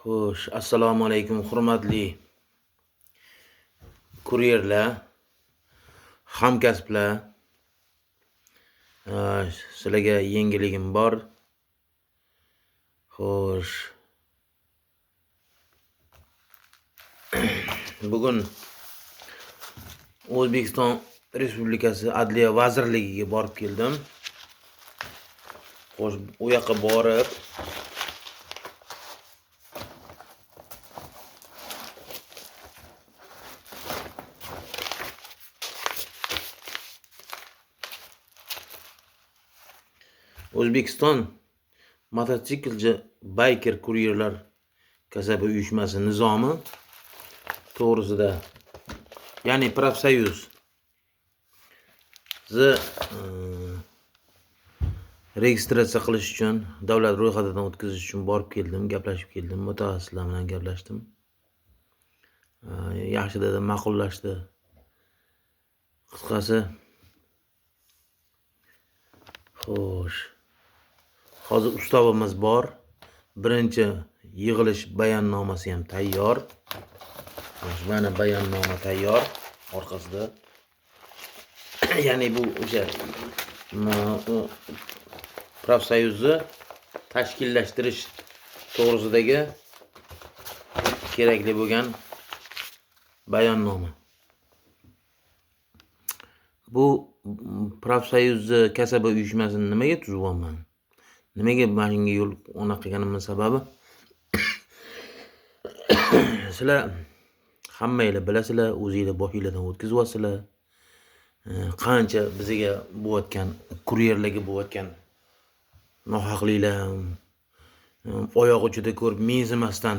Xo'sh, assalomu alaykum hurmatli kuryerlar, hamkasblar. Sizlarga yangiligim bor. Xo'sh, bugun O'zbekiston Respublikasi Adliya vazirligiga borib keldim. Xo'sh, u yoqqa borib O'zbekiston mototsiklchi Biker kuryerlar kasaba uyushmasi nizomi to'g'risida, ya'ni Profsoyuz registratsiya qilish uchun, davlat ro'yxatidan o'tkazish uchun borib keldim, gaplashib keldim, mutaxassislar bilan gaplashdim. Yaxshi dedi, ma'qullashdi. Qisqasi, xo'sh, hozir ustavimiz bor. Birinchi yig'ilish bayonnomasi ham tayyor. Mana bayonnoma tayyor orqasida. Ya'ni bu o'sha Profsoyuzni tashkillashtirish to'g'risidagi kerakli bo'lgan bayonnoma. Bu Profsoyuzni kasaba uyushmasini nimaga tuzyapman? Nimaga mana shunga yo'l ona qilganimning sababi sizlar hammanglar bilasizlar, o'zingizlar boshingizdan o'tkazyapsizlar. Qancha bizga bo'layotgan kuryerlarga bo'layotgan nohaqliklar, oyoq uchida ko'rib mensimasdan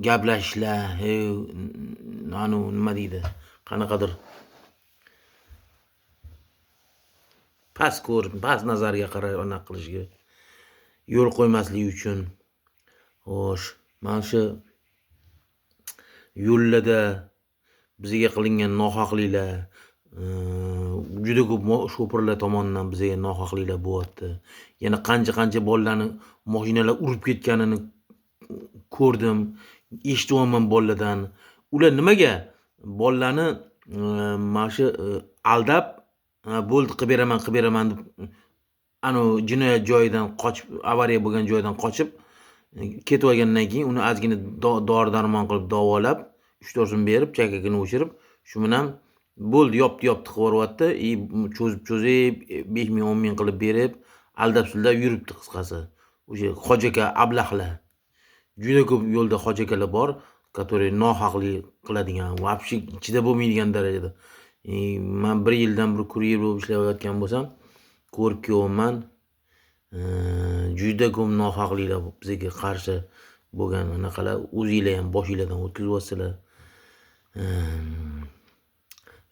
gaplashishlar, nima deydi, qanaqadir past ko'rib, past nazarga qarab anaqa qilishga yo'l qo'ymaslik uchun. Xo'sh, mana shu yo'llarda bizga qilingan nohaqliklar, juda ko'p sho'pirlar tomonidan bizga nohaqliklar bo'lyapti. Yana qancha bolalarni mashinalar urib ketganini ko'rdim, eshityapman bolalardan. Ular nimaga bolalarni mana shu aldab, bo'ldi qilib beraman deb jinoyat joyidan qochib, avariya bo'lgan joydan qochib ketib olgandan keyin uni ozgina dori darmon qilib davolab, 3-4 so'm berib, chakagini o'chirib, shu bilan bo'ldi, yopdi qilib yuboryapti. Cho'zib 5 ming 10 ming qilib berib, aldab-suldab yuribdi qisqasi. O'sha hojaka ablahlar. Juda ko'p yo'lda hojakalar bor, которые nohaqlik qiladigan, вообще ichida bo'lmaydigan darajada. Men 1 yildan bir kuryer bo'lib ishlayotgan bo'lsam, ko'rib kelyapman. Juda ko'p nohaqliklar bizga qarshi bo'lgan anaqalar, o'zingizlar ham boshingizdan o'tkazyapsizlar.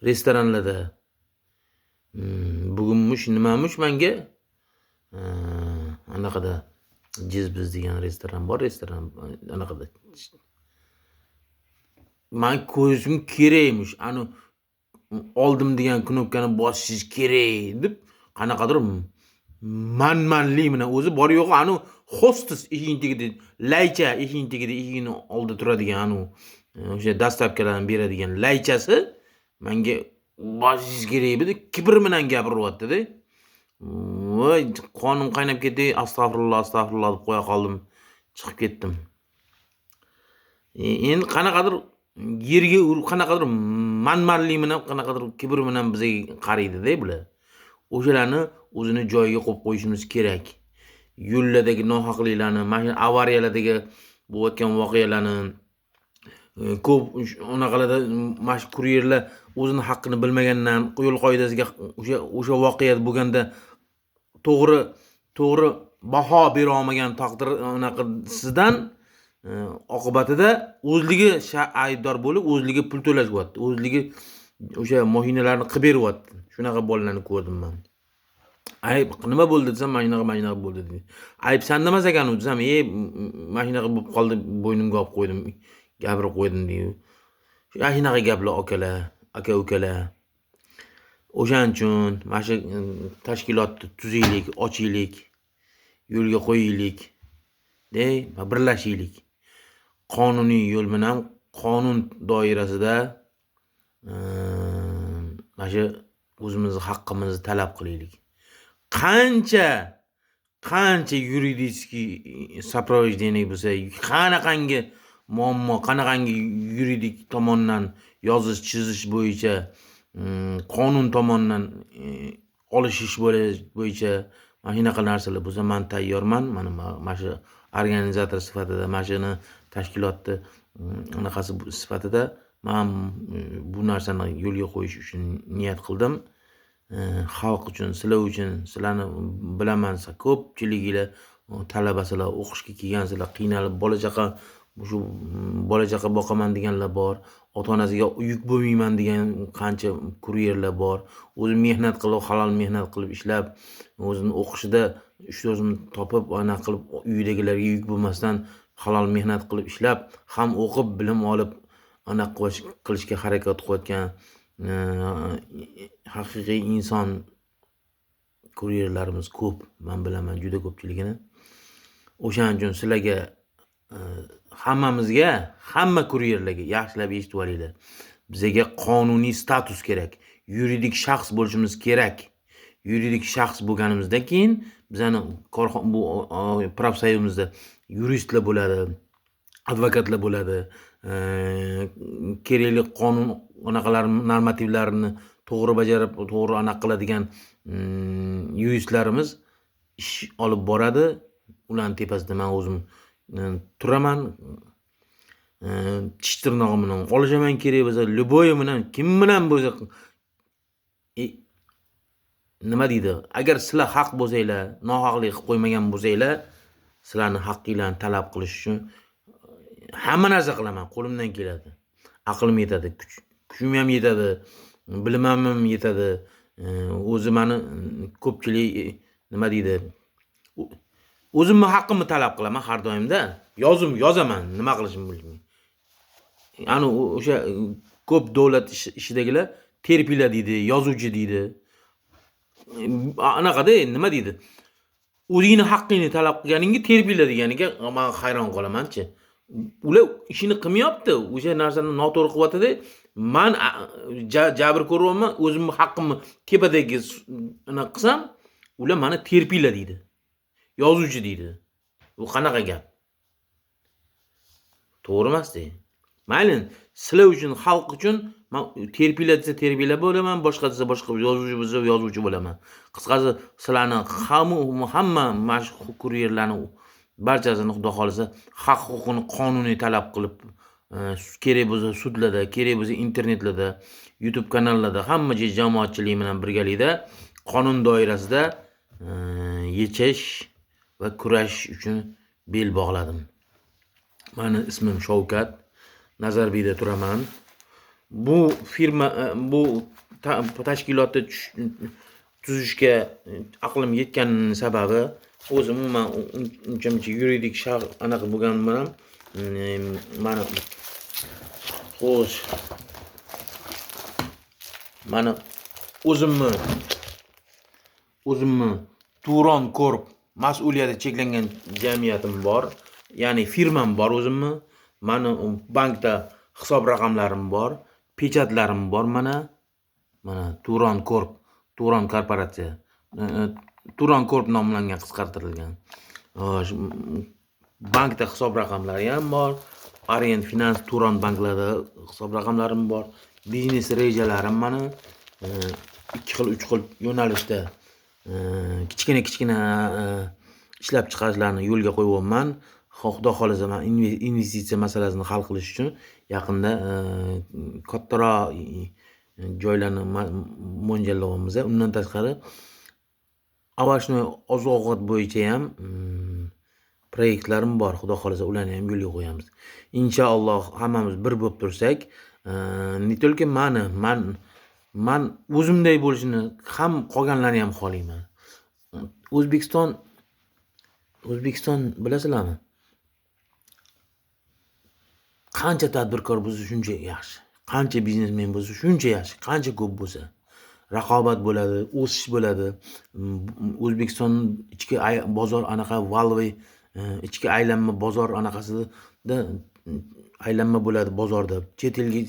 Restoranlarda bugunmush nimamush menga anaqada Jizbiz degan restoran bor, restoran anaqada. Men ko'zim kerakmish, oldim degan knopkani bosishingiz kerak deb qanaqadir manmanlik bilan o'zi bor yo'q hostes eshigini tagida, laycha eshigini tagida, eshigini oldida turadigan o'sha dastavkalarni beradigan laychasi menga bosishingiz kerak deb kibr bilan gapiryapti-da. Voy, qonim qaynab ketdi. Astag'firulloh deb qo'ya qoldim. Chiqib ketdim. Endi qanaqadir yerga qanaqadir manmanlik bilan, qanaqadir kibr bilan bizga qaraydi-da bular. O'shalarni o'zini joyiga qo'yib qo'yishimiz kerak. Yo'llardagi nohaqliklarni, mashina avariyalardagi bo'layotgan voqealarni ko'p unaqalarda mash kuryerlar o'zini haqqini bilmagandan, yo'l qoidasiga o'sha voqea bo'lganda to'g'ri baho bera olmagan taqdir sizdan oqibatida o'zligi aybdor bo'lib, o'zligi pul to'lashyapti, o'zligi o'sha mashinalarni qilib beryapti. Shunaqa bolalarni ko'rdim men. Ayb nima bo'ldi desam, mashinaga bo'ldi dedi. Ayb sanda emas ekan u desam, mashinaga bo'lib qoldi, bo'ynimga olib qo'ydim, gapirib qo'ydim deydi. Shunaqa gaplar aka-ukalar. O'shaning uchun mana shu tashkilotni tuzaylik, ochaylik, yo'lga qo'yaylik, birlashaylik. qonuniy yo'l bilan qonun doirasida mana shu o'zimizni haqqimizni talab qilaylik. Qancha yuridiskiy сопровождение bo'lsa, qanaqangi muammo, qanaqangi yuridik tomondan yozish, chizish bo'yicha, qonun tomonidan olishish bo'yicha mana shunaqa narsalar bo'lsa, men tayyorman. Mana shu organizator sifatida, mana shuni tashkilotni anaqasi sifatida men bu narsani yo'lga qo'yish uchun niyat qildim. Xalq uchun, sizlar uchun, sizlarni bilaman, ko'pchiliginglar talabasizlar, o'qishga kelgansizlar, qiynalib bola chaqa boqaman deganlar bor, ota-onasiga yuk bo'lmayman degan qancha kuryerlar bor. O'zi mehnat qilib, halol mehnat qilib ishlab, o'zini o'qishida 3-4 ming topib, anaqa qilib uyidagilarga yuk bo'lmasdan halol mehnat qilib ishlab, ham o'qib, bilim olib, anaqa qilishga harakat qilayotgan haqiqiy inson kuryerlarimiz ko'p. Men bilaman juda ko'pchiligini. O'shaning uchun sizlarga, hamma kuryerlarga yaxshilab eshitib olinglar. Bizga qonuniy status kerak. Yuridik shaxs bo'lishimiz kerak. Yuridik shaxs bo'lganimizdan keyin bizani bu profsoyuzimizda yuristlar bo'ladi, advokatlar bo'ladi, kerakli qonun anaqalar normativlarini to'g'ri bajarib, to'g'ri anaqa qiladigan yuristlarimiz ish olib boradi. Ularning tepasida men o'zim turaman. Tish tirnog'im bilan olishaman, kerak bo'lsa, любой bilan, kim bilan bo'lsa. Nima deydi? Agar sizlar haq bo'lsanglar, nohaqlik qilib qo'ymagan bo'lsanglar, sizlarni haqqinglarni talab qilish uchun hamma narsa qilaman, qo'limdan keladi. Aqlim yetadi, kuchim ham yetadi, bilimim ham yetadi. O'zi meni ko'pchilik nima deydi? O'zimni haqqimni talab qilaman har doimda. Yozaman, nima qilishimni bilmay. Ya'ni o'sha ko'p davlat ishidagilar terpila deydi, yozuvchi deydi. Anaqada nima deydi? O'zingni haqqingni talab qilganingga terpila deganiga men hayron qolaman-chi. Ular ishini qilmayapti, o'sha narsani noto'g'ri qilyapti-da. Men jabr ko'ryapman, o'zimni haqqimni tepadagi anaqa qilsam, ular meni terpila deydi. Yozuvchi deydi. Bu qanaqa gap? To'g'ri emas-da. Mayli, sizlar uchun, xalq uchun men terpila desa terpila bo'laman, boshqa desa boshqa, yozuvchi bo'lsa yozuvchi bo'laman. Qisqasi, sizlarni hamma mashhur kuryerlarni barchasini xudo xolisa haq huquqini qonuniy talab qilib, kerak bo'lsa sudlarda, kerak bo'lsa internetlarda, YouTube kanallarda, hamma jamoatchilik bilan birgalikda qonun doirasida yechish va kurash uchun bel bog'ladim. Meni ismim Shavkat, Nazarbekda turaman. Bu firma, bu tashkilotni tuzishga aqlim yetganining sababi, o'zim umuman uncha yuridik shaxs anaqa bo'lganim bilan mana xo'sh, mana o'zimni Turon Corp mas'uliyati cheklangan jamiyatim bor. Ya'ni firmam bor o'zimni. Mani bankda hisob raqamlarim bor, pechatlarim bor mana. Mana Turon Corp, Turon korporatsiya. Turon Corp nomlangan, qisqartirilgan. Bankda hisob raqamlari ham bor. Orient Finance, Turon banklarda hisob raqamlarim bor. Biznes rejalarim mana 2 xil, 3 xil yo'nalishda kichkina ishlab chiqarishlarni yo'lga qo'yyapman. Xudo xolisa men investitsiya masalasini hal qilish uchun yaqinda kattaroq joylarni mo'ljallayapmiz. Undan tashqari avashni oziq-ovqat bo'yicha ham proyektlarim bor. Xudo xolisa ularni ham yo'lga qo'yamiz. Inshaalloh hammamiz bir bo'lib tursak, ne только men o'zimday bo'lishini ham qolganlarni ham xohlayman. O'zbekiston bilasizlarmi? Qancha tadbirkor bo'lsa shuncha yaxshi. Qancha biznesmen bo'lsa shuncha yaxshi. Qancha ko'p bo'lsa raqobat bo'ladi, o'sish bo'ladi. O'zbekiston ichki bozor anaqa valve ichki aylanma bozor anaqasida aylanma bo'ladi bozorda. Chet elga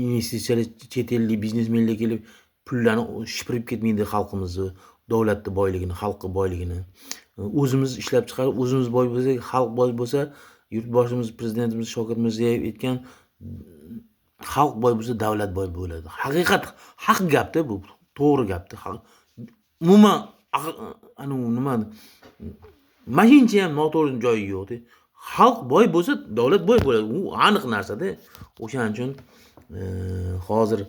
investitsiyalar, chet ellik biznesmenlar kelib pullarni shipirib ketmaydi xalqimizni, davlatni boyligini, xalqni boyligini. O'zimiz ishlab chiqarib, o'zimiz boy bo'lsak, xalq boy bo'lsa, yurtboshimiz prezidentimiz Shavkat Mirziyoyev aytgan, xalq boy bo'lsa, davlat boy bo'ladi. Haqiqat, haq gapda bu, to'g'ri gapda. Umuman nima mashincha ham noto'g'ri joyi yo'q. Xalq boy bo'lsa, davlat boy bo'ladi. U aniq narsa-da. O'shaning uchun hozir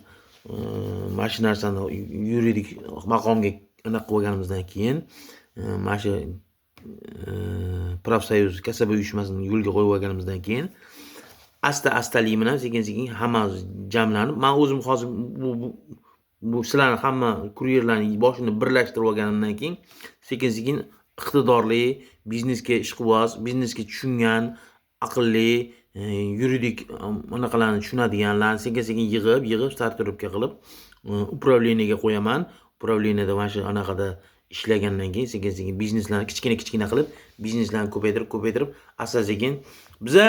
mana shu narsani yuridik maqomga anaqa qilib olganimizdan keyin, mana shu profsoyuz kasaba uyushmasini yo'lga qo'yib olganimizdan keyin asta-astalik bilan sekin-sekin hammamiz jamlanib, men o'zim hozir bu sizlarni hamma kuryerlarning boshini birlashtirib olganimdan keyin sekin-sekin iqtidorli, biznesga ishqiboz, biznesga tushungan, aqlli, yuridik anaqalarni tushunadiganlarni sekin-sekin yig'ib starturopga qilib upravleniyaga qo'yaman. Upravleniyada mana shu anaqada ishlagandan keyin sekin-sekin bizneslarni kichkina qilib, bizneslarni ko'paytirib, asta-sekin biza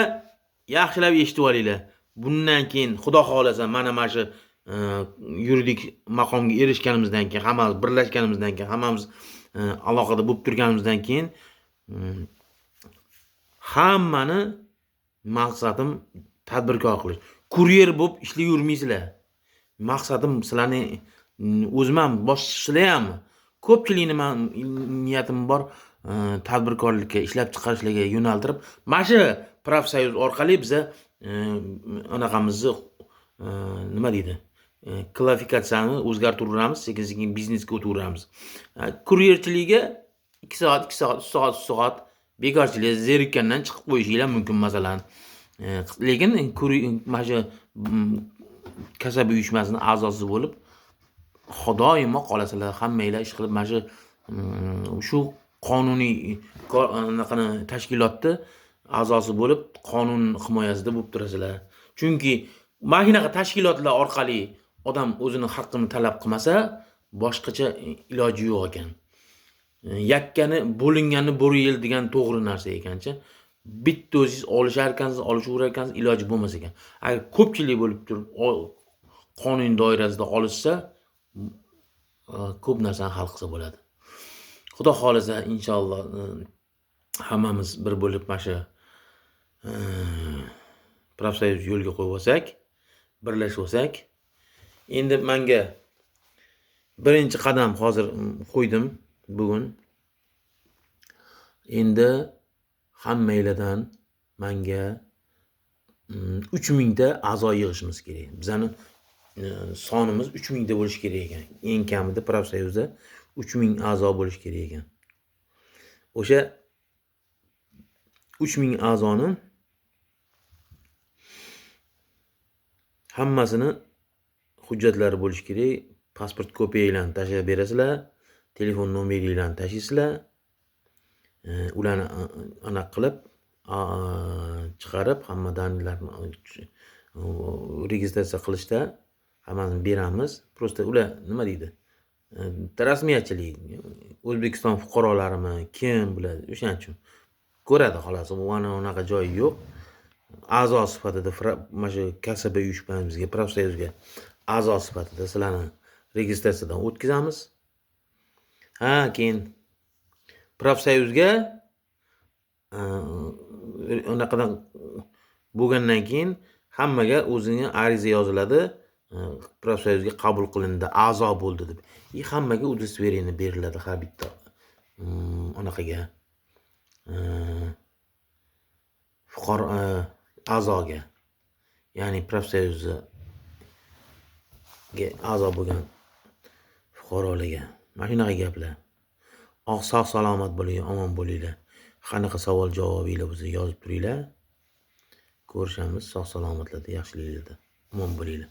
yaxshilab eshitib olinglar. Bundan keyin Xudo xolasa mana shu yuridik maqomga erishganimizdan keyin, hammamiz birlashganimizdan keyin, hammamiz aloqada bo'lib turganimizdan keyin hammani maqsadim tadbirkor qilish. Kuryer bo'lib ishlayvermaysizlar. Maqsadim sizlarni o'zim ham boshqalar ham ko'pchilikni men niyatim bor tadbirkorlikka, ishlab chiqarishlarga yo'naltirib, mana shu profsoyuz orqali biza anaqamizni nima deydi? Kvalifikatsiyani o'zgartiraveramiz, sekin-sekin biznesga o'taveramiz. Kuryerchilikga 2 soat, 3 soat bekorchilik zerikkandan chiqib qo'yishinglar mumkin masalan. Lekin mana shu kasaba uyushmasining a'zosi bo'lib, doimo qolasizlar, hammanglar ish qilib, mana shu qonuniy anaqani tashkilotni a'zosi bo'lib, qonun himoyasida bo'lib turasizlar. Chunki mana shunaqa tashkilotlar orqali odam o'zini haqqini talab qilmasa, boshqacha iloji yo'q ekan. Yakkani bo'linganni bo'ri yil degan to'g'ri narsa ekancha. Bitta o'zingiz olishaverar ekansiz, iloji bo'lmas ekan. Agar ko'pchilik bo'lib turib, qonun doirasida olishsa, ko'p narsani hal qilsa bo'ladi. Xudo xolasa inshaalloh hammamiz bir bo'lib mana shu profsoyuz yo'lga qo'yib olsak, birlashib olsak, endi menga birinchi qadam hozir qo'ydim bugun. Endi hammanglardan menga 3000 ta a'zo yig'ishimiz kerak. Bizani sonimiz 3000 ta bo'lishi kerak ekan. Eng kamida profsoyuzda 3000 a'zo bo'lishi kerak ekan. O'sha 3000 a'zoni hammasini hujjatlari bo'lishi kerak. Pasport kopiyalarini tashlab berasizlar, telefon nomeringlarni tashlaysizlar. Ularni aniq qilib, chiqarib, hamma danlarni registratsiya qilishda hammasini beramiz. Prosta ular nima deydi? Rasmiyatchilik, O'zbekiston fuqarolarimi, kim biladi, o'shaning uchun ko'radi xolos. Unaqa joyi yo'q. A'zo sifatida mana shu kasaba uyushmamizga, profsoyuzga a'zo sifatida sizlarni registratsiyadan o'tkazamiz. Keyin profsoyuzga unaqadan bo'lgandan keyin hammaga o'zining ariza yoziladi. Profsoyuzga qabul qilindi, a'zo bo'ldi deb. Hammaga udostверение beriladi har bitta anaqaga fuqaro a'zoga. Ya'ni profsoyuzga a'zo bo'lgan fuqarolarga. Mana shunaqa gaplar. Sog' salomat bo'ling, omon bo'linglar. Qanaqa savol javobinglar bo'lsa yozib turinglar. Ko'rishamiz sog' salomatlarda, yaxshiliklarda. Omon bo'linglar.